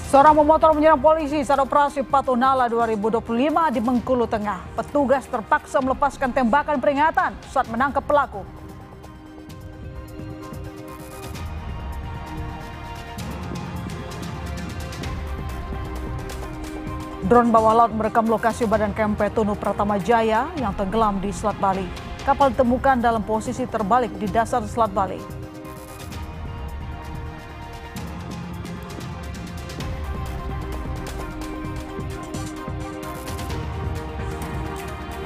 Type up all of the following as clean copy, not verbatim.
Seorang pemotor menyerang polisi saat operasi Patuh Nala 2025 di Bengkulu Tengah. Petugas terpaksa melepaskan tembakan peringatan saat menangkap pelaku. Drone bawah laut merekam lokasi badan KMP Tunu Pratama Jaya yang tenggelam di Selat Bali. Kapal ditemukan dalam posisi terbalik di dasar Selat Bali.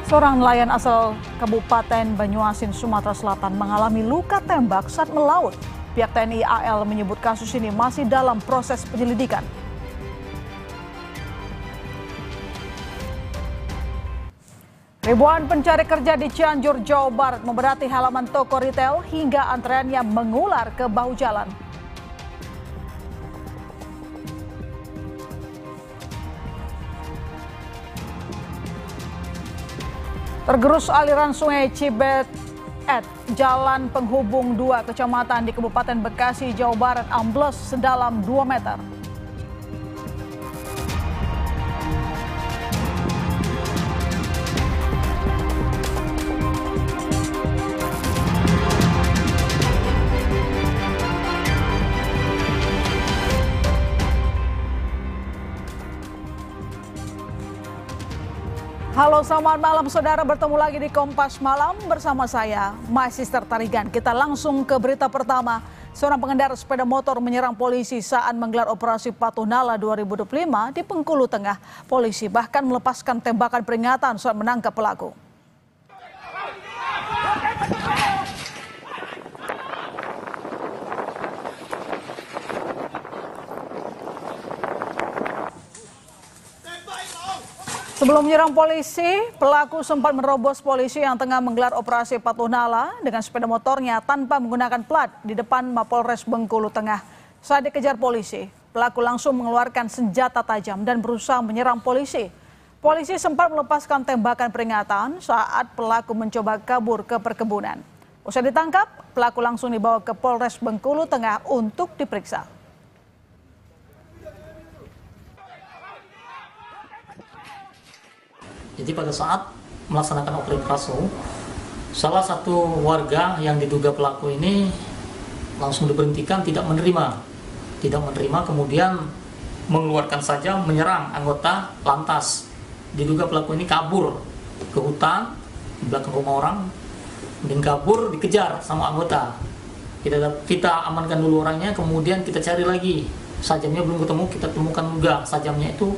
Seorang nelayan asal Kabupaten Banyuasin, Sumatera Selatan mengalami luka tembak saat melaut. Pihak TNI AL menyebut kasus ini masih dalam proses penyelidikan. Ribuan pencari kerja di Cianjur, Jawa Barat memadati halaman toko retail hingga antreannya mengular ke bahu jalan. Tergerus aliran sungai Cibet, jalan penghubung 2 kecamatan di Kabupaten Bekasi, Jawa Barat ambles sedalam 2 meter. Halo, selamat malam saudara, bertemu lagi di Kompas Malam bersama saya, Sister Tarigan. Kita langsung ke berita pertama. Seorang pengendara sepeda motor menyerang polisi saat menggelar operasi Patuh Nala 2025 di Bengkulu Tengah. Polisi bahkan melepaskan tembakan peringatan saat menangkap pelaku. Sebelum menyerang polisi, pelaku sempat menerobos polisi yang tengah menggelar operasi Patuh Nala dengan sepeda motornya tanpa menggunakan plat di depan Mapolres Bengkulu Tengah. Saat dikejar polisi, pelaku langsung mengeluarkan senjata tajam dan berusaha menyerang polisi. Polisi sempat melepaskan tembakan peringatan saat pelaku mencoba kabur ke perkebunan. Usai ditangkap, pelaku langsung dibawa ke Polres Bengkulu Tengah untuk diperiksa. Jadi pada saat melaksanakan operasi Patuh, salah satu warga yang diduga pelaku ini langsung diberhentikan, tidak menerima, kemudian mengeluarkan saja menyerang anggota lantas. Diduga pelaku ini kabur ke hutan di belakang rumah orang, kemudian kabur dikejar sama anggota. Kita amankan dulu orangnya, kemudian kita cari lagi. Sajamnya belum ketemu, kita temukan juga sajamnya itu.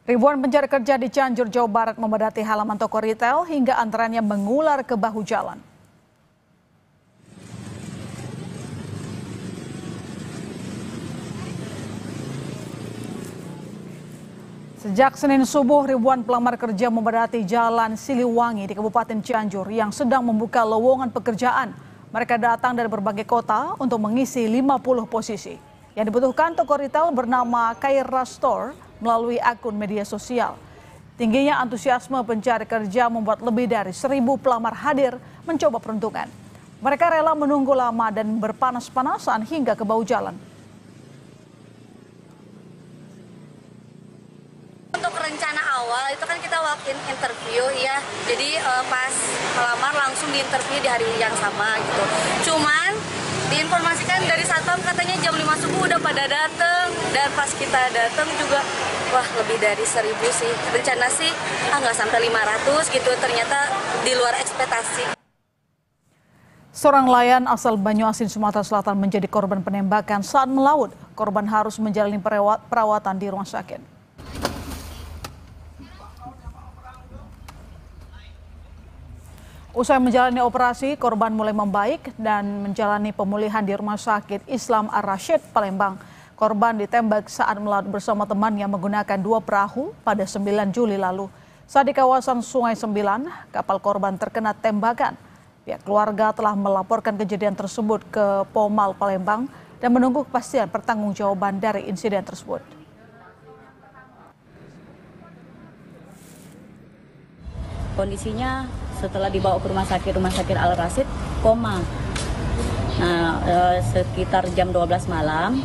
Ribuan pencari kerja di Cianjur, Jawa Barat memadati halaman toko retail hingga antreannya mengular ke bahu jalan. Sejak Senin subuh, ribuan pelamar kerja memadati Jalan Siliwangi di Kabupaten Cianjur yang sedang membuka lowongan pekerjaan. Mereka datang dari berbagai kota untuk mengisi 50 posisi. Yang dibutuhkan toko retail bernama Kaira Store melalui akun media sosial. Tingginya antusiasme pencari kerja membuat lebih dari 1.000 pelamar hadir mencoba peruntungan. Mereka rela menunggu lama dan berpanas-panasan hingga ke bahu jalan. Untuk rencana awal itu kan kita walk-in interview ya, jadi pas melamar langsung di interview di hari yang sama gitu. Cuman diinformasikan dari satpam katanya jam 5 subuh udah pada dateng, dan pas kita dateng juga wah lebih dari 1.000 sih. Rencana sih nggak sampai 500 gitu, ternyata di luar ekspektasi. Seorang nelayan asal Banyuasin, Sumatera Selatan menjadi korban penembakan saat melaut. Korban harus menjalani perawatan di rumah sakit. Usai menjalani operasi, korban mulai membaik dan menjalani pemulihan di Rumah Sakit Islam Ar-Rasyid, Palembang. Korban ditembak saat melaut bersama temannya menggunakan 2 perahu pada 9 Juli lalu. Saat di kawasan Sungai Sembilan, kapal korban terkena tembakan. Pihak keluarga telah melaporkan kejadian tersebut ke Pomal Palembang dan menunggu kepastian pertanggungjawaban dari insiden tersebut. Kondisinya setelah dibawa ke rumah sakit Al-Rasyid, koma. Nah, sekitar jam 12 malam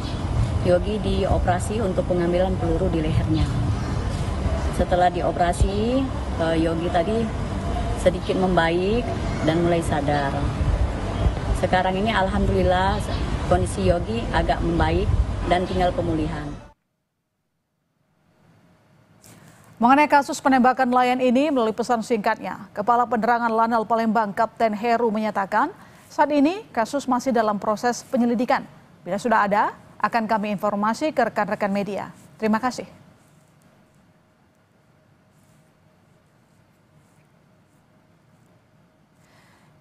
Yogi dioperasi untuk pengambilan peluru di lehernya. Setelah dioperasi, Yogi tadi sedikit membaik dan mulai sadar. Sekarang ini alhamdulillah kondisi Yogi agak membaik dan tinggal pemulihan. Mengenai kasus penembakan nelayan ini melalui pesan singkatnya, Kepala Penerangan Lanal Palembang Kapten Heru menyatakan saat ini kasus masih dalam proses penyelidikan. Bila sudah ada, akan kami informasi ke rekan-rekan media. Terima kasih.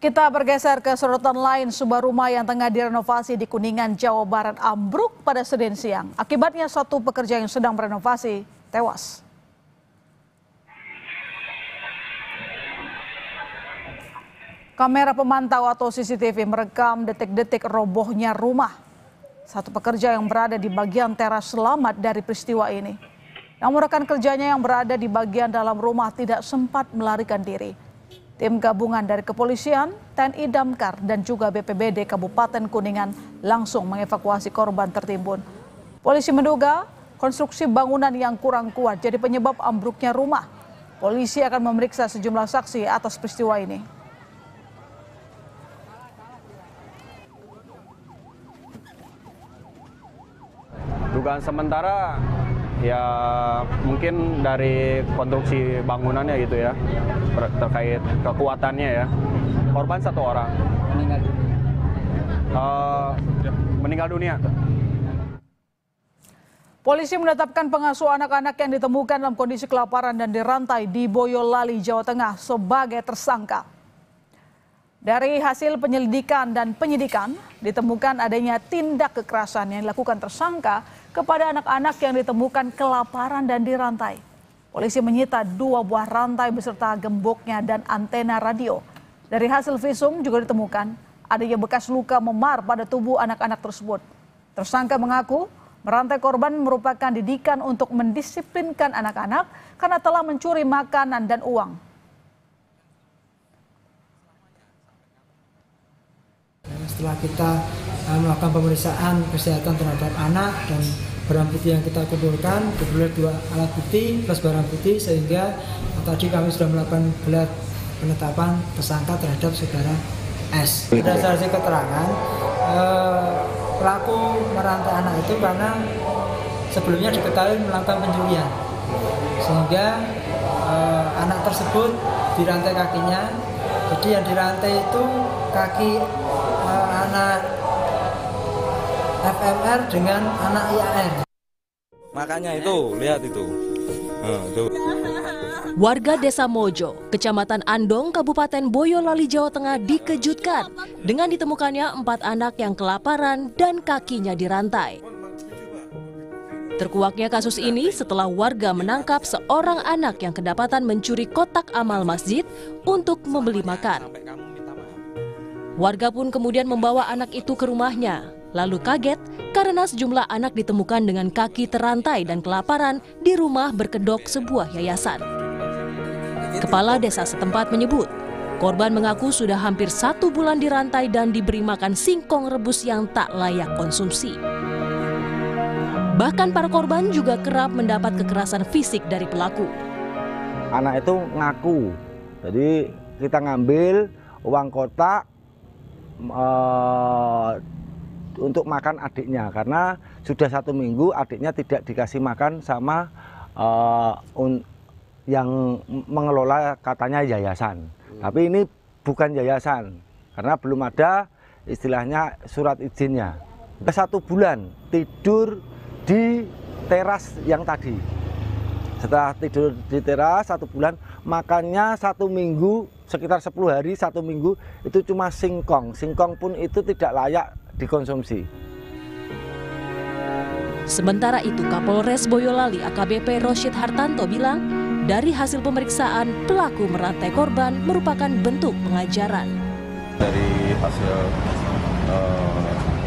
Kita bergeser ke sorotan lain, sebuah rumah yang tengah direnovasi di Kuningan, Jawa Barat ambruk pada Senin siang. Akibatnya satu pekerja yang sedang merenovasi tewas. Kamera pemantau atau CCTV merekam detik-detik robohnya rumah. Satu pekerja yang berada di bagian teras selamat dari peristiwa ini. Namun rekan kerjanya yang berada di bagian dalam rumah tidak sempat melarikan diri. Tim gabungan dari kepolisian, TNI Damkar, dan juga BPBD Kabupaten Kuningan langsung mengevakuasi korban tertimbun. Polisi menduga konstruksi bangunan yang kurang kuat jadi penyebab ambruknya rumah. Polisi akan memeriksa sejumlah saksi atas peristiwa ini. Dugaan sementara ya mungkin dari konstruksi bangunannya gitu ya, terkait kekuatannya ya. Korban satu orang meninggal dunia. Polisi menetapkan pengasuh anak-anak yang ditemukan dalam kondisi kelaparan dan dirantai di Boyolali, Jawa Tengah sebagai tersangka. Dari hasil penyelidikan dan penyidikan, ditemukan adanya tindak kekerasan yang dilakukan tersangka kepada anak-anak yang ditemukan kelaparan dan dirantai. Polisi menyita 2 buah rantai beserta gemboknya dan antena radio. Dari hasil visum juga ditemukan adanya bekas luka memar pada tubuh anak-anak tersebut. Tersangka mengaku merantai korban merupakan didikan untuk mendisiplinkan anak-anak karena telah mencuri makanan dan uang. Setelah kita melakukan pemeriksaan kesehatan terhadap anak dan barang bukti yang kita kumpulkan, diperoleh 2 alat bukti plus barang bukti, sehingga tadi kami sudah melakukan gelar penetapan tersangka terhadap saudara S. Berdasarkan keterangan, pelaku merantai anak itu karena sebelumnya diketahui melakukan pencurian, sehingga anak tersebut dirantai kakinya. Jadi yang dirantai itu kaki anak FMR dengan anak IAR. Makanya itu, lihat itu. Warga Desa Mojo, Kecamatan Andong, Kabupaten Boyolali, Jawa Tengah dikejutkan dengan ditemukannya 4 anak yang kelaparan dan kakinya dirantai. Terkuaknya kasus ini setelah warga menangkap seorang anak yang kedapatan mencuri kotak amal masjid untuk membeli makan. Warga pun kemudian membawa anak itu ke rumahnya, lalu kaget karena sejumlah anak ditemukan dengan kaki terantai dan kelaparan di rumah berkedok sebuah yayasan. Kepala desa setempat menyebut, korban mengaku sudah hampir 1 bulan dirantai dan diberi makan singkong rebus yang tak layak konsumsi. Bahkan para korban juga kerap mendapat kekerasan fisik dari pelaku. Anak itu ngaku, jadi kita ngambil uang kotak untuk makan adiknya, karena sudah 1 minggu adiknya tidak dikasih makan sama yang mengelola katanya yayasan. Tapi ini bukan yayasan, karena belum ada istilahnya surat izinnya. 1 bulan tidur di teras yang tadi. Setelah tidur di teras 1 bulan, makannya 1 minggu, sekitar 10 hari 1 minggu itu cuma singkong. Singkong pun itu tidak layak dikonsumsi. Sementara itu Kapolres Boyolali AKBP Rosyid Hartanto bilang, dari hasil pemeriksaan pelaku merantai korban merupakan bentuk pengajaran. Dari hasil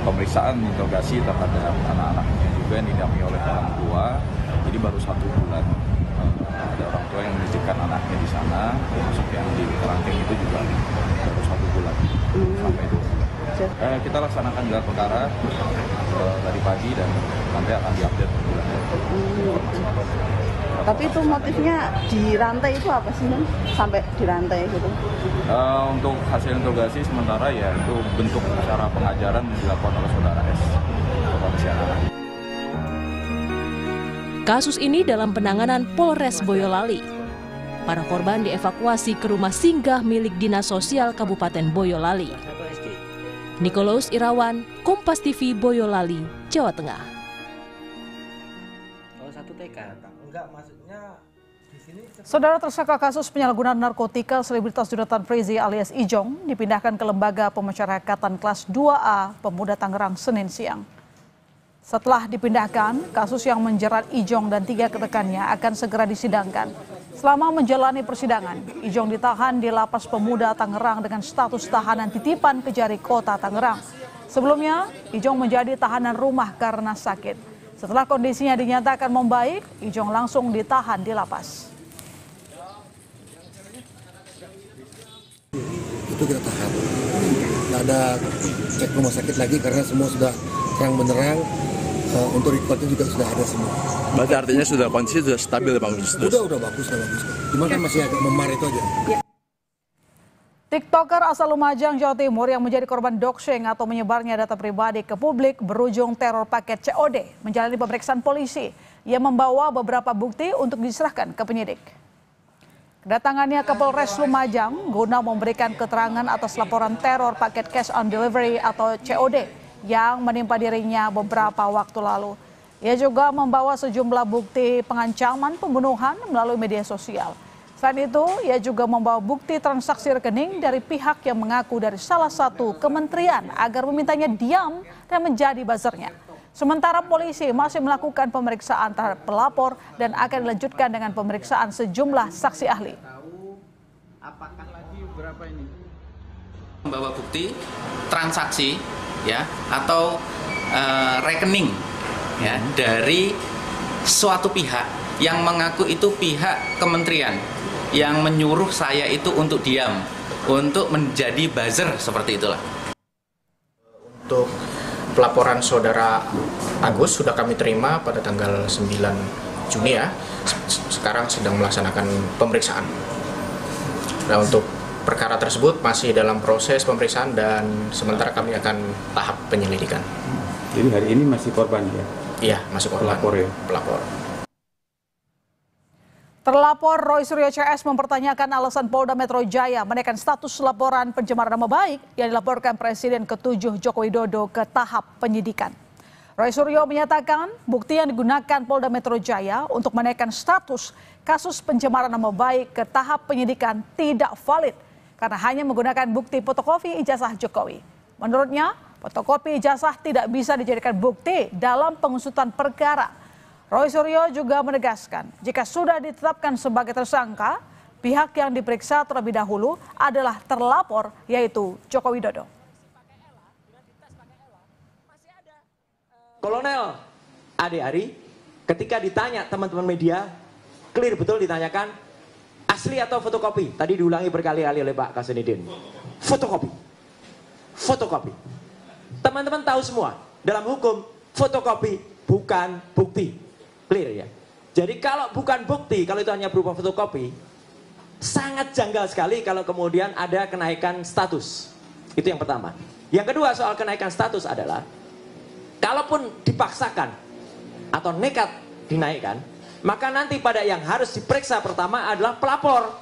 pemeriksaan interogasi terhadap anak-anaknya juga yang didampingi oleh orang tua, jadi baru 1 bulan ada orang tua yang menitipkan anaknya di sana, termasuk yang di kerangkeng itu juga baru 1 bulan sampai 2 bulan. aja? Kita laksanakan gelar perkara tadi pagi dan nanti akan diupdate bulannya. Tapi itu motifnya dirantai itu apa sih, Bang? Sampai dirantai gitu? Untuk hasil interogasi sementara ya itu bentuk cara pengajaran dilakukan oleh saudara S. Kasus ini dalam penanganan Polres Boyolali. Para korban dievakuasi ke rumah singgah milik Dinas Sosial Kabupaten Boyolali. Nikolaus Irawan, Kompas TV Boyolali, Jawa Tengah. Saudara tersangka kasus penyalahgunaan narkotika selebritas Jonathan Frizzy alias Ijong dipindahkan ke Lembaga Pemasyarakatan Kelas 2A Pemuda Tangerang Senin siang. Setelah dipindahkan, kasus yang menjerat Ijong dan 3 rekannya akan segera disidangkan. Selama menjalani persidangan, Ijong ditahan di Lapas Pemuda Tangerang dengan status tahanan titipan Kejari Kota Tangerang. Sebelumnya, Ijong menjadi tahanan rumah karena sakit. Setelah kondisinya dinyatakan membaik, Ijong langsung ditahan di lapas. Itu kita tahan. Nggak ada cek rumah sakit lagi karena semua sudah terang benerang. Untuk recordnya juga sudah ada semua. Berarti artinya sudah kondisi sudah stabil ya Pak Justus? Udah bagus. Cuma kan masih agak memar itu aja. TikToker asal Lumajang, Jawa Timur yang menjadi korban doxing atau menyebarnya data pribadi ke publik berujung teror paket COD menjalani pemeriksaan polisi. Ia membawa beberapa bukti untuk diserahkan ke penyidik. Kedatangannya ke Polres Lumajang guna memberikan keterangan atas laporan teror paket cash on delivery atau COD yang menimpa dirinya beberapa waktu lalu. Ia juga membawa sejumlah bukti pengancaman pembunuhan melalui media sosial. Selain itu, ia juga membawa bukti transaksi rekening dari pihak yang mengaku dari salah satu kementerian agar memintanya diam dan menjadi buzzernya. Sementara polisi masih melakukan pemeriksaan terhadap pelapor dan akan dilanjutkan dengan pemeriksaan sejumlah saksi ahli. Apakah lagi berapa ini? Membawa bukti transaksi ya atau rekening ya dari suatu pihak yang mengaku itu pihak kementerian yang menyuruh saya itu untuk diam, untuk menjadi buzzer seperti itulah. Untuk pelaporan saudara Agus sudah kami terima pada tanggal 9 Juni ya. Sekarang sedang melaksanakan pemeriksaan. Nah, untuk perkara tersebut masih dalam proses pemeriksaan dan sementara kami akan tahap penyelidikan. Jadi hari ini masih korban ya? Iya, masih korban. Pelapor ya? Pelapor. Terlapor Roy Suryo CS mempertanyakan alasan Polda Metro Jaya menaikkan status laporan pencemaran nama baik yang dilaporkan Presiden ke-7 Joko Widodo ke tahap penyidikan. Roy Suryo menyatakan bukti yang digunakan Polda Metro Jaya untuk menaikkan status kasus pencemaran nama baik ke tahap penyidikan tidak valid karena hanya menggunakan bukti fotokopi ijazah Jokowi. Menurutnya, fotokopi ijazah tidak bisa dijadikan bukti dalam pengusutan perkara. Roy Suryo juga menegaskan, jika sudah ditetapkan sebagai tersangka, pihak yang diperiksa terlebih dahulu adalah terlapor, yaitu Joko Widodo. Kolonel Ade Ari, ketika ditanya teman-teman media, clear betul ditanyakan, asli atau fotokopi? Tadi diulangi berkali-kali oleh Pak Kasenidin. Fotokopi. Fotokopi. Teman-teman tahu semua, dalam hukum, fotokopi bukan bukti. Clear ya. Jadi kalau bukan bukti, kalau itu hanya berupa fotokopi, sangat janggal sekali kalau kemudian ada kenaikan status. Itu yang pertama. Yang kedua soal kenaikan status adalah, kalaupun dipaksakan atau nekat dinaikkan, maka nanti pada yang harus diperiksa pertama adalah pelapor.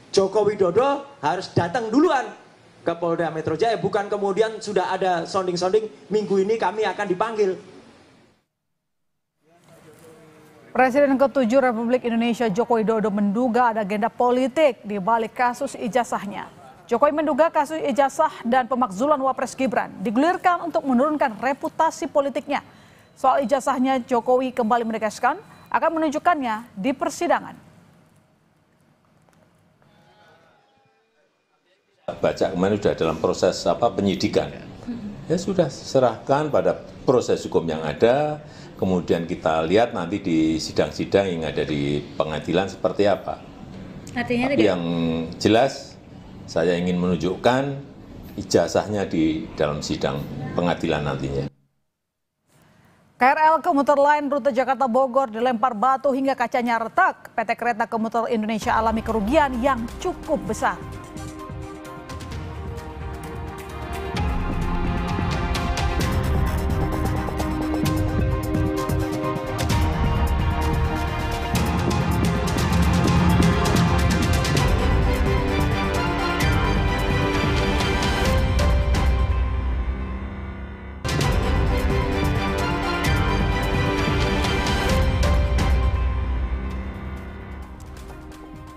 Joko Widodo harus datang duluan ke Polda Metro Jaya, bukan kemudian sudah ada sounding-sounding, minggu ini kami akan dipanggil. Presiden ke-7 Republik Indonesia Joko Widodo menduga ada agenda politik di balik kasus ijazahnya. Jokowi menduga kasus ijazah dan pemakzulan Wapres Gibran digulirkan untuk menurunkan reputasi politiknya. Soal ijazahnya, Jokowi kembali menegaskan akan menunjukkannya di persidangan. Baca kemarin sudah dalam proses penyidikan. Ya sudah serahkan pada proses hukum yang ada. Kemudian kita lihat nanti di sidang-sidang yang ada di pengadilan seperti apa. Artinya tapi yang jelas saya ingin menunjukkan ijazahnya di dalam sidang pengadilan nantinya. KRL Komuter Line rute Jakarta Bogor dilempar batu hingga kacanya retak. PT Kereta Komuter Indonesia alami kerugian yang cukup besar.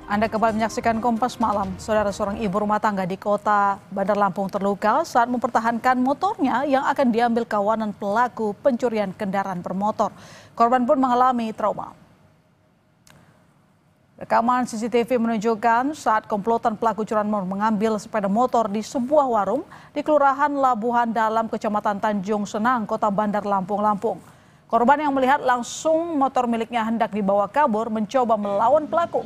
Anda kembali menyaksikan Kompas Malam. Saudara, seorang ibu rumah tangga di kota Bandar Lampung terluka saat mempertahankan motornya yang akan diambil kawanan pelaku pencurian kendaraan bermotor. Korban pun mengalami trauma. Rekaman CCTV menunjukkan saat komplotan pelaku curanmor mengambil sepeda motor di sebuah warung di Kelurahan Labuhan Dalam, Kecamatan Tanjung Senang, Kota Bandar Lampung, Lampung. Korban yang melihat langsung motor miliknya hendak dibawa kabur mencoba melawan pelaku.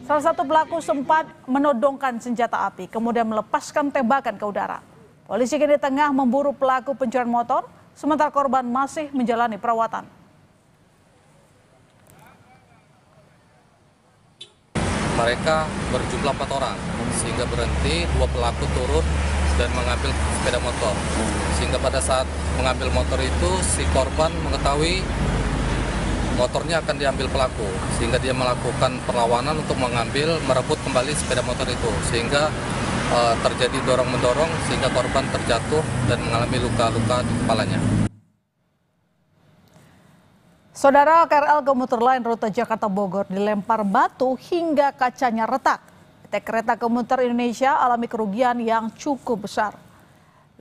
Salah satu pelaku sempat menodongkan senjata api, kemudian melepaskan tembakan ke udara. Polisi kini tengah memburu pelaku pencurian motor, sementara korban masih menjalani perawatan. Mereka berjumlah 4 orang, sehingga berhenti, 2 pelaku turun dan mengambil sepeda motor. Sehingga pada saat mengambil motor itu, si korban mengetahui motornya akan diambil pelaku, sehingga dia melakukan perlawanan untuk merebut kembali sepeda motor itu, sehingga terjadi dorong-mendorong sehingga korban terjatuh dan mengalami luka-luka di kepalanya. Saudara, KRL Komuter Line rute Jakarta Bogor dilempar batu hingga kacanya retak. PT Kereta Komuter Indonesia alami kerugian yang cukup besar.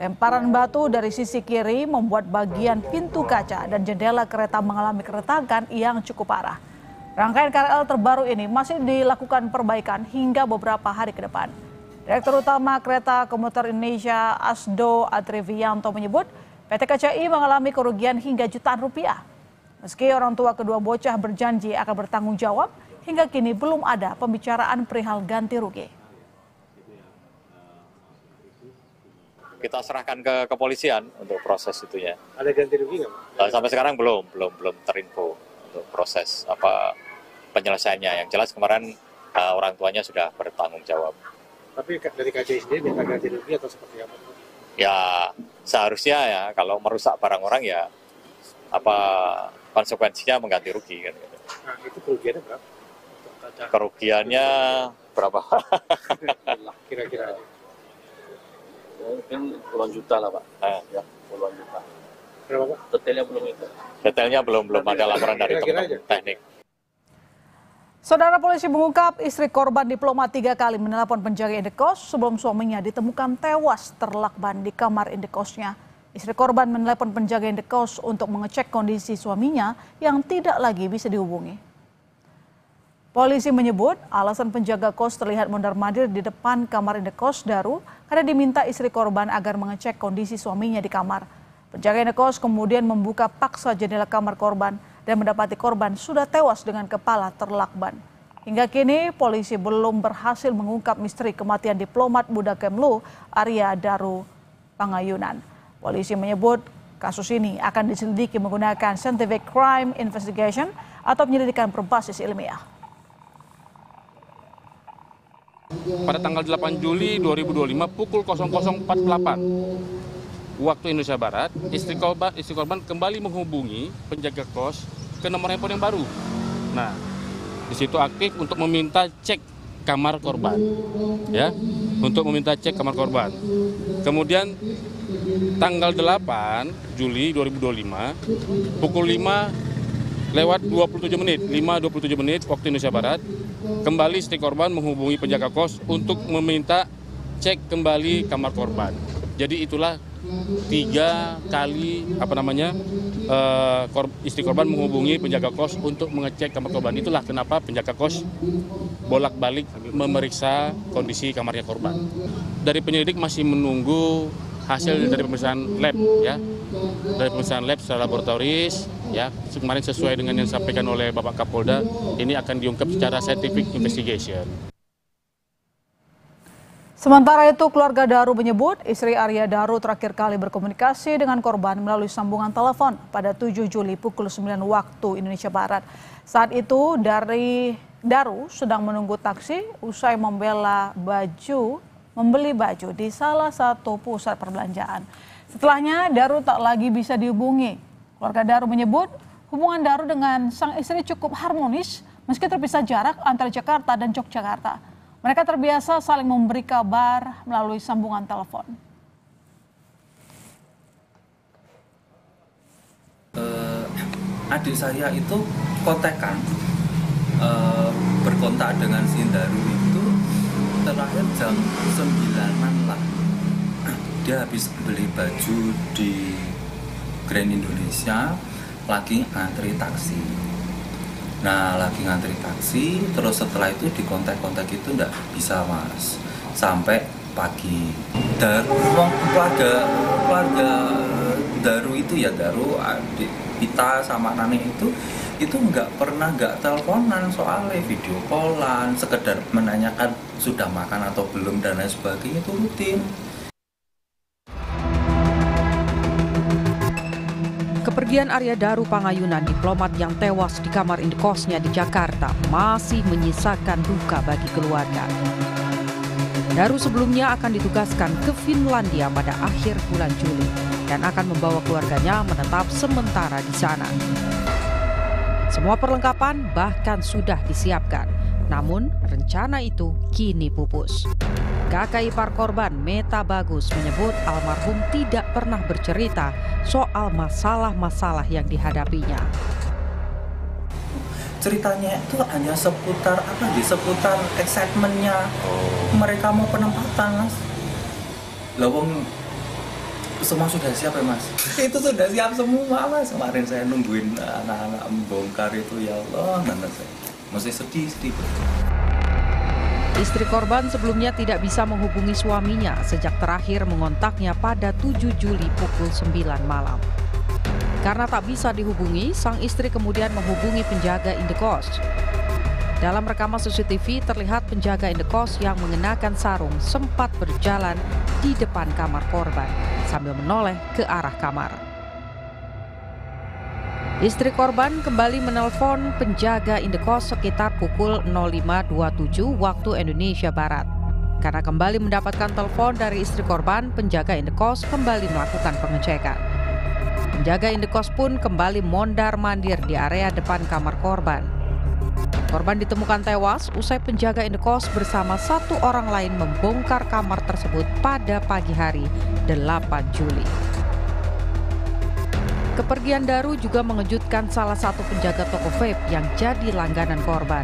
Lemparan batu dari sisi kiri membuat bagian pintu kaca dan jendela kereta mengalami keretakan yang cukup parah. Rangkaian KRL terbaru ini masih dilakukan perbaikan hingga beberapa hari ke depan. Direktur Utama Kereta Komuter Indonesia Asdo Adrivianto menyebut PT KCI mengalami kerugian hingga jutaan rupiah. Meski orang tua kedua bocah berjanji akan bertanggung jawab, hingga kini belum ada pembicaraan perihal ganti rugi. Kita serahkan ke kepolisian untuk proses itunya. Ada ganti rugi nggak? Sampai sekarang belum terinfo untuk proses penyelesaiannya. Yang jelas kemarin orang tuanya sudah bertanggung jawab. Tapi dari KCI sendiri minta ganti rugi atau seperti apa? Ya seharusnya ya kalau merusak barang orang ya konsekuensinya mengganti rugi kan. Gitu. Nah itu kerugiannya berapa? Kerugiannya berapa? Kira-kira. Mungkin puluhan juta lah Pak. Ya, puluhan juta. Berapa Pak? Detailnya belum itu. Detailnya belum ada laporan dari teman-teman teknik. Saudara, polisi mengungkap istri korban diplomat 3 kali menelpon penjaga indekos sebelum suaminya ditemukan tewas terlakban di kamar indekosnya. Istri korban menelpon penjaga indekos untuk mengecek kondisi suaminya yang tidak lagi bisa dihubungi. Polisi menyebut alasan penjaga kos terlihat mondar-mandir di depan kamar indekos Daru karena diminta istri korban agar mengecek kondisi suaminya di kamar. Penjaga indekos kemudian membuka paksa jendela kamar korban dan mendapati korban sudah tewas dengan kepala terlakban. Hingga kini polisi belum berhasil mengungkap misteri kematian diplomat muda Kemlu Arya Daru Pangayunan. Polisi menyebut kasus ini akan diselidiki menggunakan Scientific Crime Investigation atau penyelidikan berbasis ilmiah. Pada tanggal 8 Juli 2025 pukul 00.48 waktu Indonesia Barat, istri korban kembali menghubungi penjaga kos ke nomor handphone yang baru. Nah, di situ aktif untuk meminta cek kamar korban, ya, untuk meminta cek kamar korban. Kemudian tanggal 8 Juli 2025 pukul 5:27 menit waktu Indonesia Barat, kembali istri korban menghubungi penjaga kos untuk meminta cek kembali kamar korban. Jadi itulah 3 kali istri korban menghubungi penjaga kos untuk mengecek kamar korban. Itulah kenapa penjaga kos bolak-balik memeriksa kondisi kamarnya korban. Dari penyelidik masih menunggu hasil dari pemeriksaan lab, ya, dari pemeriksaan lab secara laboratoris, ya, kemarin sesuai dengan yang disampaikan oleh Bapak Kapolda, ini akan diungkap secara scientific investigation. Sementara itu, keluarga Daru menyebut istri Arya Daru terakhir kali berkomunikasi dengan korban melalui sambungan telepon pada 7 Juli pukul 9 waktu Indonesia Barat. Saat itu, Daru sedang menunggu taksi usai membeli baju di salah satu pusat perbelanjaan. Setelahnya, Daru tak lagi bisa dihubungi. Keluarga Daru menyebut hubungan Daru dengan sang istri cukup harmonis meski terpisah jarak antara Jakarta dan Yogyakarta. Mereka terbiasa saling memberi kabar melalui sambungan telepon. Adik saya itu kontekan berkontak dengan si Daru itu terakhir jam 9-an lah. Dia habis beli baju di Grand Indonesia, lagi ngantri taksi. Nah, lagi ngantri taksi, terus setelah itu di kontak-kontak itu enggak bisa, Mas. Sampai pagi. Keluarga Daru itu ya, Daru, adik kita sama Nani itu nggak teleponan, soalnya video callan, sekedar menanyakan sudah makan atau belum dan lain sebagainya, itu rutin. Kepergian Arya Daru Pangayunan, diplomat yang tewas di kamar indekosnya di Jakarta, masih menyisakan duka bagi keluarga. Daru sebelumnya akan ditugaskan ke Finlandia pada akhir bulan Juli dan akan membawa keluarganya menetap sementara di sana. Semua perlengkapan bahkan sudah disiapkan, namun rencana itu kini pupus. Kakak ipar korban, Meta Bagus, menyebut almarhum tidak pernah bercerita soal masalah-masalah yang dihadapinya. Ceritanya itu hanya seputar excitement-nya. Mereka mau penempatan, Mas. Lawang semua sudah siap ya, Mas? Itu sudah siap semua, Mas. Kemarin saya nungguin anak-anak membongkar itu, ya Allah, masih sedih. Istri korban sebelumnya tidak bisa menghubungi suaminya sejak terakhir mengontaknya pada 7 Juli pukul 9 malam. Karena tak bisa dihubungi, sang istri kemudian menghubungi penjaga indekos. Dalam rekaman CCTV terlihat penjaga indekos yang mengenakan sarung sempat berjalan di depan kamar korban sambil menoleh ke arah kamar. Istri korban kembali menelpon penjaga indekos sekitar pukul 05.27 waktu Indonesia Barat. Karena kembali mendapatkan telepon dari istri korban, penjaga indekos kembali melakukan pengecekan. Penjaga indekos pun kembali mondar-mandir di area depan kamar korban. Korban ditemukan tewas usai penjaga indekos bersama satu orang lain membongkar kamar tersebut pada pagi hari 8 Juli. Kepergian Daru juga mengejutkan salah satu penjaga toko vape yang jadi langganan korban.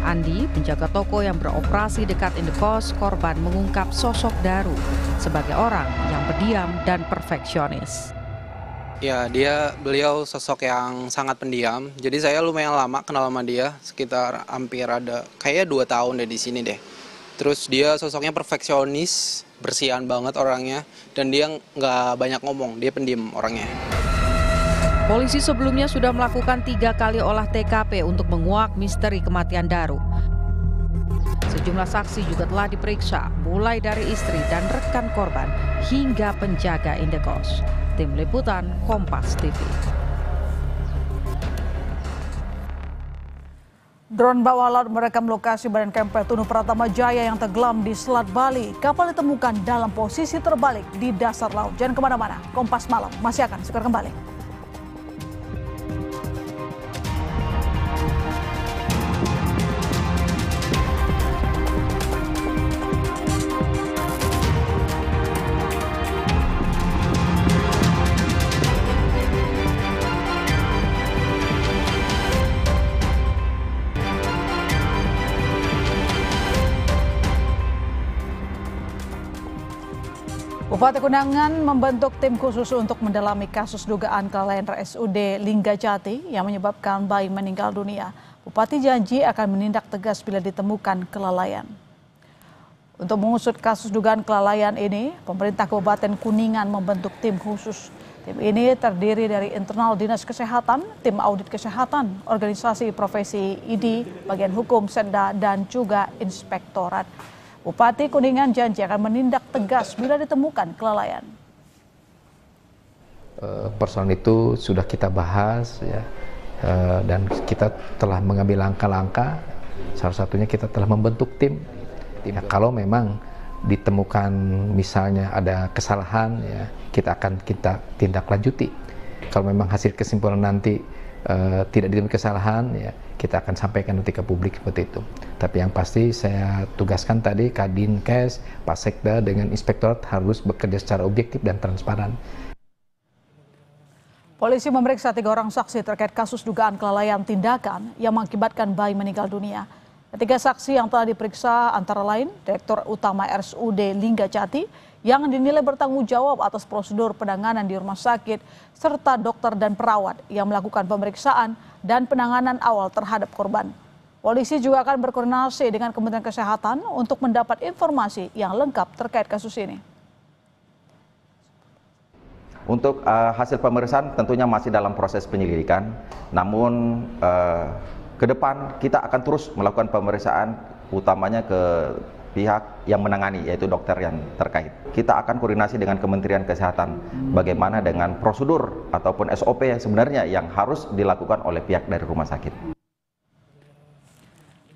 Andi, penjaga toko yang beroperasi dekat indekos korban, mengungkap sosok Daru sebagai orang yang pendiam dan perfeksionis. Ya, beliau sosok yang sangat pendiam. Jadi saya lumayan lama kenal sama dia, sekitar hampir ada kayaknya 2 tahun deh di sini deh. Terus dia sosoknya perfeksionis, bersihan banget orangnya, dan dia nggak banyak ngomong, dia pendiam orangnya. Polisi sebelumnya sudah melakukan 3 kali olah TKP untuk menguak misteri kematian Daru. Sejumlah saksi juga telah diperiksa, mulai dari istri dan rekan korban hingga penjaga indekos. Tim Liputan Kompas TV. Drone bawah laut merekam lokasi badan kapal Tunu Pratama Jaya yang tenggelam di Selat Bali. Kapal ditemukan dalam posisi terbalik di dasar laut. Jangan kemana-mana, Kompas Malam masih akan segera kembali. Bupati Kunangan membentuk tim khusus untuk mendalami kasus dugaan kelalaian RSUD Linggajati yang menyebabkan bayi meninggal dunia. Bupati janji akan menindak tegas bila ditemukan kelalaian. Untuk mengusut kasus dugaan kelalaian ini, pemerintah Kabupaten Kuningan membentuk tim khusus. Tim ini terdiri dari internal Dinas Kesehatan, tim audit kesehatan, organisasi profesi ID, bagian hukum Setda, dan juga inspektorat. Bupati Kuningan janji akan menindak tegas bila ditemukan kelalaian. Persoalan itu sudah kita bahas ya, dan kita telah mengambil langkah-langkah. Salah satunya kita telah membentuk tim. Nah, kalau memang ditemukan misalnya ada kesalahan ya, kita tindak lanjuti. Kalau memang hasil kesimpulan nanti tidak ditemukan kesalahan ya, kita akan sampaikan nanti ke publik seperti itu. Tapi yang pasti saya tugaskan tadi Kadinkes, Pak Sekda dengan Inspektorat harus bekerja secara objektif dan transparan. Polisi memeriksa 3 orang saksi terkait kasus dugaan kelalaian tindakan yang mengakibatkan bayi meninggal dunia. Ketiga saksi yang telah diperiksa antara lain Direktur Utama RSUD Linggajati yang dinilai bertanggung jawab atas prosedur penanganan di rumah sakit, serta dokter dan perawat yang melakukan pemeriksaan dan penanganan awal terhadap korban. Polisi juga akan berkoordinasi dengan Kementerian Kesehatan untuk mendapat informasi yang lengkap terkait kasus ini. Untuk hasil pemeriksaan tentunya masih dalam proses penyelidikan, namun ke depan kita akan terus melakukan pemeriksaan utamanya ke pihak yang menangani, yaitu dokter yang terkait. Kita akan koordinasi dengan Kementerian Kesehatan bagaimana dengan prosedur ataupun SOP yang sebenarnya yang harus dilakukan oleh pihak dari rumah sakit.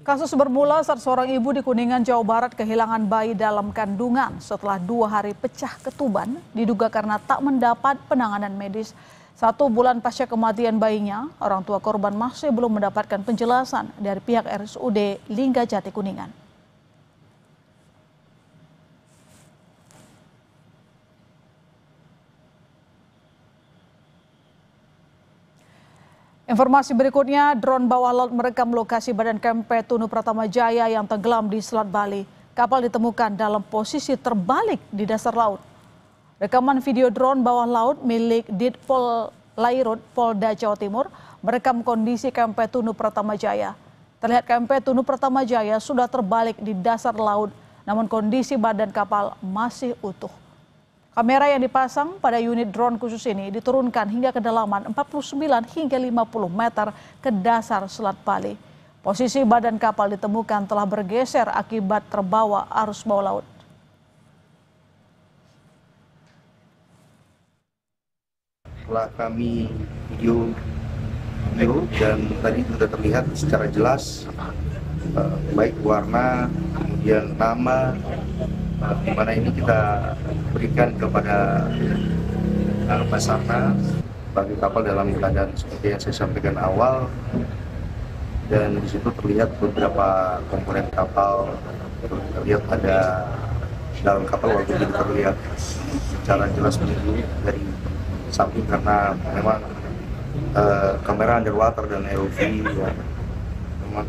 Kasus bermula saat seorang ibu di Kuningan, Jawa Barat kehilangan bayi dalam kandungan setelah 2 hari pecah ketuban, diduga karena tak mendapat penanganan medis. 1 bulan pasca kematian bayinya, orang tua korban masih belum mendapatkan penjelasan dari pihak RSUD Linggajati Kuningan. Informasi berikutnya, drone bawah laut merekam lokasi badan KMP Tunu Pratama Jaya yang tenggelam di Selat Bali. Kapal ditemukan dalam posisi terbalik di dasar laut. Rekaman video drone bawah laut milik Ditpol Lairut Polda Jawa Timur merekam kondisi KMP Tunu Pratama Jaya. Terlihat KMP Tunu Pratama Jaya sudah terbalik di dasar laut, namun kondisi badan kapal masih utuh. Kamera yang dipasang pada unit drone khusus ini diturunkan hingga kedalaman 49 hingga 50 meter ke dasar Selat Bali. Posisi badan kapal ditemukan telah bergeser akibat terbawa arus bawah laut. Setelah kami video dan tadi sudah terlihat secara jelas baik warna, kemudian nama, di mana ini kita berikan kepada Basarnas bagi kapal dalam keadaan seperti yang saya sampaikan awal, dan di situ terlihat beberapa komponen kapal. Terlihat ada dalam kapal walaupun tidak terlihat secara jelas dari samping karena memang kamera underwater dan ROV ya, memang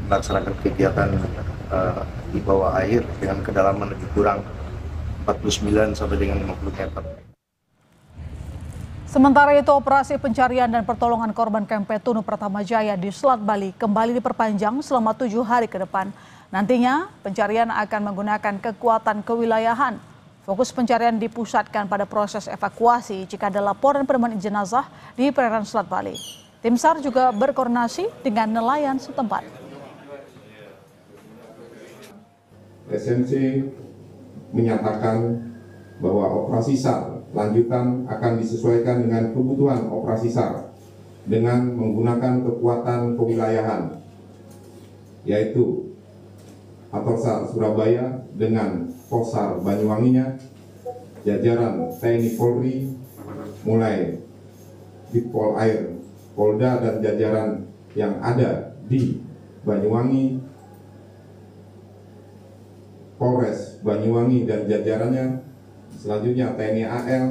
melaksanakan kegiatan di bawah air dengan kedalaman lebih kurang 49 sampai dengan 50 meter. Sementara itu, operasi pencarian dan pertolongan korban KMP Tunu Pratama Jaya di Selat Bali kembali diperpanjang selama 7 hari ke depan. Nantinya, pencarian akan menggunakan kekuatan kewilayahan. Fokus pencarian dipusatkan pada proses evakuasi jika ada laporan penemuan jenazah di perairan Selat Bali. Tim SAR juga berkoordinasi dengan nelayan setempat. SMC menyatakan bahwa operasi SAR lanjutan akan disesuaikan dengan kebutuhan operasi SAR dengan menggunakan kekuatan kewilayahan, yaitu Atosar Surabaya dengan Posar Banyuwanginya, jajaran TNI Polri, mulai Ditpol Air, Polda dan jajaran yang ada di Banyuwangi, Polres Banyuwangi dan jajarannya, selanjutnya TNI AL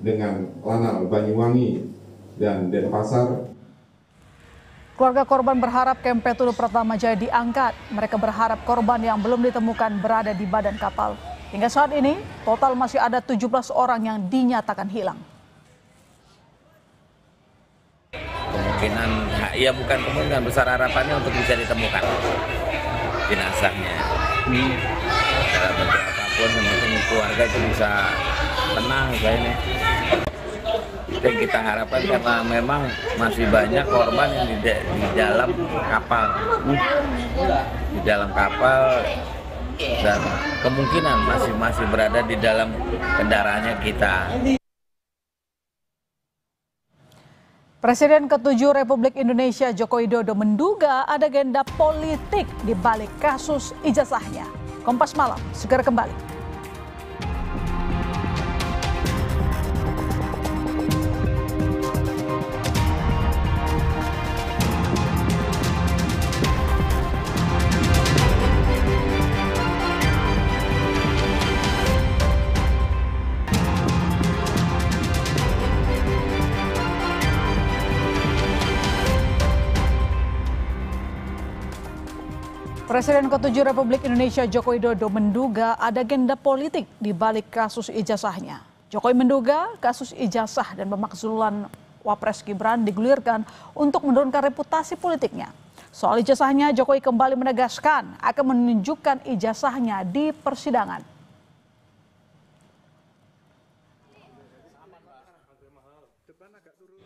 dengan Lanal Banyuwangi dan Denpasar. Keluarga korban berharap KMP Tunu Pratama Jaya diangkat. Mereka berharap korban yang belum ditemukan berada di badan kapal. Hingga saat ini, total masih ada 17 orang yang dinyatakan hilang. Kemungkinan, ya bukan kemungkinan, besar harapannya untuk bisa ditemukan jenazahnya. Dalam bentuk apapun, mungkin keluarga itu bisa tenang kayaknya. Dan kita harapkan karena memang masih banyak korban yang di dalam kapal. Di dalam kapal dan kemungkinan masih berada di dalam kendaraannya kita. Presiden ke-7 Republik Indonesia Joko Widodo menduga ada agenda politik di balik kasus ijazahnya. Kompas Malam segera kembali. Presiden ke-7 Republik Indonesia Joko Widodo menduga ada agenda politik di balik kasus ijazahnya. Jokowi menduga kasus ijazah dan pemakzulan Wapres Gibran digulirkan untuk menurunkan reputasi politiknya. Soal ijazahnya, Jokowi kembali menegaskan akan menunjukkan ijazahnya di persidangan.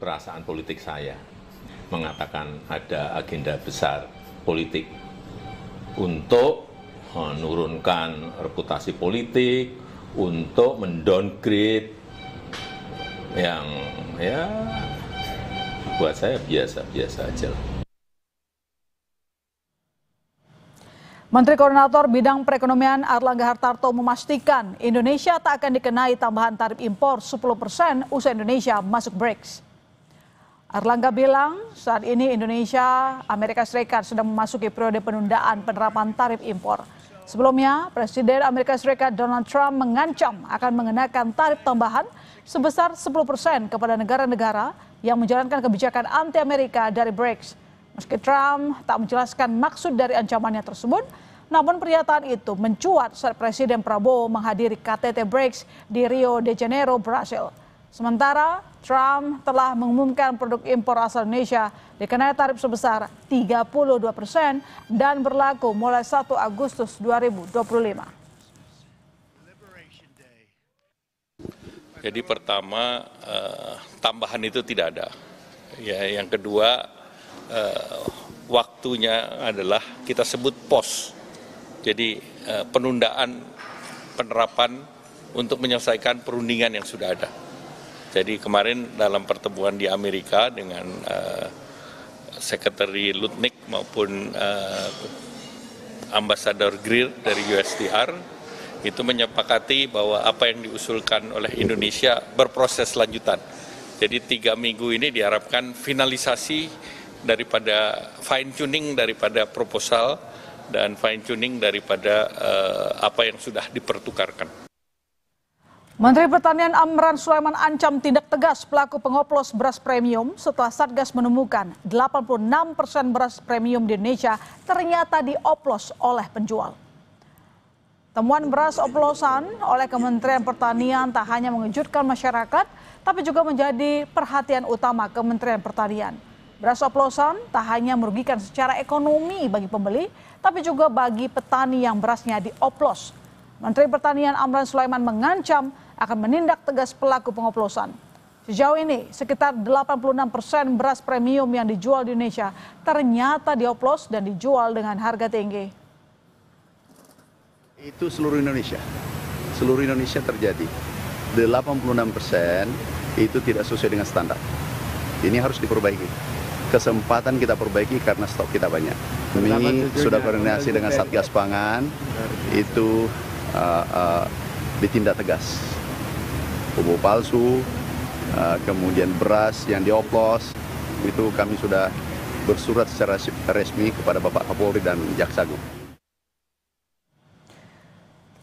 Perasaan politik saya mengatakan ada agenda besar politik untuk menurunkan reputasi politik, untuk mendowngrade yang ya buat saya biasa-biasa aja lah. Menteri Koordinator Bidang Perekonomian Airlangga Hartarto memastikan Indonesia tak akan dikenai tambahan tarif impor 10% usai Indonesia masuk BRICS. Airlangga bilang saat ini Indonesia, Amerika Serikat sedang memasuki periode penundaan penerapan tarif impor. Sebelumnya, Presiden Amerika Serikat Donald Trump mengancam akan mengenakan tarif tambahan sebesar 10% kepada negara-negara yang menjalankan kebijakan anti-Amerika dari BRICS. Meski Trump tak menjelaskan maksud dari ancamannya tersebut, namun pernyataan itu mencuat saat Presiden Prabowo menghadiri KTT BRICS di Rio de Janeiro, Brasil. Sementara Trump telah mengumumkan produk impor asal Indonesia dikenai tarif sebesar 32% dan berlaku mulai 1 Agustus 2025. Jadi pertama, tambahan itu tidak ada. Ya, yang kedua, waktunya adalah kita sebut pos. Jadi penundaan penerapan untuk menyelesaikan perundingan yang sudah ada. Jadi kemarin dalam pertemuan di Amerika dengan Sekretari Lutnick maupun Ambasador Greer dari USTR itu menyepakati bahwa apa yang diusulkan oleh Indonesia berproses lanjutan. Jadi 3 minggu ini diharapkan finalisasi daripada fine tuning daripada proposal dan fine tuning daripada apa yang sudah dipertukarkan. Menteri Pertanian Amran Sulaiman ancam tindak tegas pelaku pengoplos beras premium setelah Satgas menemukan 86% beras premium di Indonesia ternyata dioplos oleh penjual. Temuan beras oplosan oleh Kementerian Pertanian tak hanya mengejutkan masyarakat, tapi juga menjadi perhatian utama Kementerian Pertanian. Beras oplosan tak hanya merugikan secara ekonomi bagi pembeli, tapi juga bagi petani yang berasnya dioplos. Menteri Pertanian Amran Sulaiman mengancam akan menindak tegas pelaku pengoplosan. Sejauh ini, sekitar 86% beras premium yang dijual di Indonesia ternyata dioplos dan dijual dengan harga tinggi. Itu seluruh Indonesia. Seluruh Indonesia terjadi. 86% itu tidak sesuai dengan standar. Ini harus diperbaiki. Kesempatan kita perbaiki karena stok kita banyak. Kami sudah koordinasi dengan Satgas Pangan, itu ditindak tegas. Pupuk palsu, kemudian beras yang dioplos, itu kami sudah bersurat secara resmi kepada Bapak Kapolri dan Jaksa Agung.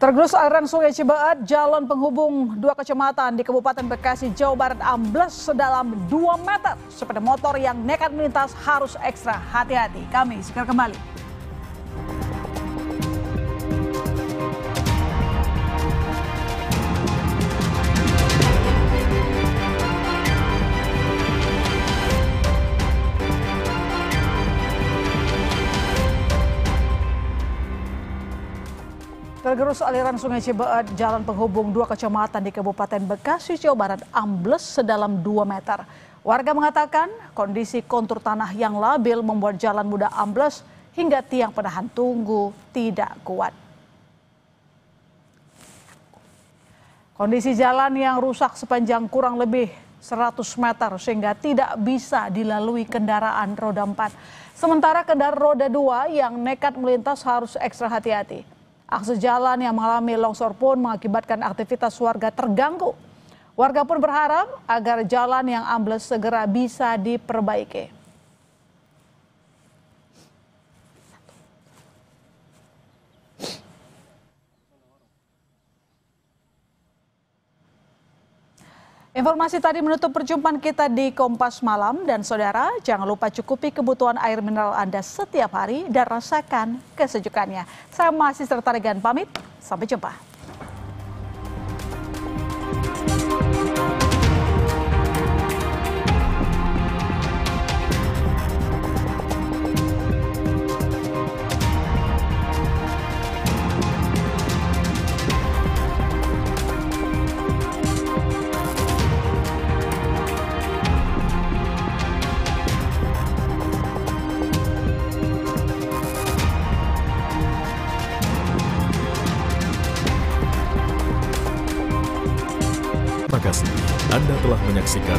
Tergerus aliran Sungai Cibaat, jalan penghubung 2 kecamatan di Kabupaten Bekasi, Jawa Barat ambles sedalam 2 meter. Sepeda motor yang nekat melintas harus ekstra hati-hati. Kami segera kembali. Tergerus aliran Sungai Cibaat, jalan penghubung 2 kecamatan di Kabupaten Bekasi, Jawa Barat ambles sedalam 2 meter. Warga mengatakan kondisi kontur tanah yang labil membuat jalan mudah ambles hingga tiang penahan tunggu tidak kuat. Kondisi jalan yang rusak sepanjang kurang lebih 100 meter sehingga tidak bisa dilalui kendaraan roda 4. Sementara kendaraan roda 2 yang nekat melintas harus ekstra hati-hati. Akses jalan yang mengalami longsor pun mengakibatkan aktivitas warga terganggu. Warga pun berharap agar jalan yang ambles segera bisa diperbaiki. Informasi tadi menutup perjumpaan kita di Kompas Malam dan saudara, jangan lupa cukupi kebutuhan air mineral Anda setiap hari dan rasakan kesejukannya. Saya masih Serta Regan pamit, sampai jumpa. Terima kasih Anda telah menyaksikan